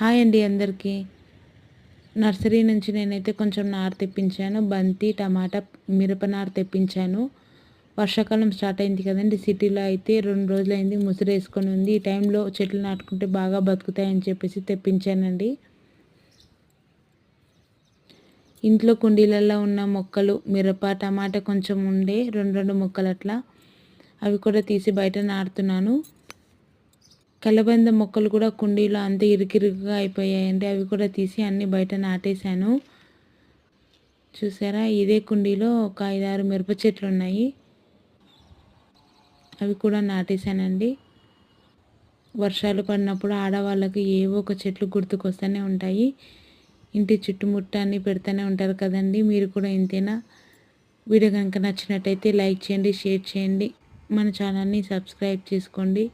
Hi అండి అందరికీ. Nursery నుంచి నేనైతే కొంచెం నారు తెప్పించాను. బంతి, టమాటా, మిరప నారు తెప్పించాను. వర్షాకాలం స్టార్ట్ అయింది కదండి. సిటీలో అయితే 2 రోజులైంది ముసురేసుకొని ఉంది. ఈ టైంలో చెట్లు నాటుకుంటే బాగా బతుకుతాయని చెప్పేసి తెప్పించానండి. ఇంట్లో కుండీలలో ఉన్న మొక్కలు మిరప, టమాటా కొంచెం ఉండే 2 మొక్కలు అట్లా అవి కూడా తీసి బయట నాటుతున్నాను. కలబంద మొక్కలు కూడా కుండీలో అంత ఇరుకిరుకుగా అయిపోయాయండి. అవి కూడా తీసి అన్నీ బయట నాటేశాను. చూసారా, ఇదే కుండీలో ఒక 5-6 మిరప చెట్లు ఉన్నాయి. అవి కూడా నాటేశానండి. వర్షాలు పడినప్పుడు ఆడవాళ్ళకి ఏవో ఒక చెట్లు గుర్తుకొస్తూనే ఉంటాయి. ఇంటి చుట్టుముట్ట అన్నీ పెడుతూనే ఉంటారు కదండి. మీరు కూడా ఇంతేనా? వీడియో కనుక నచ్చినట్టయితే లైక్ చేయండి, షేర్ చేయండి, మన ఛానల్ని సబ్స్క్రైబ్ చేసుకోండి.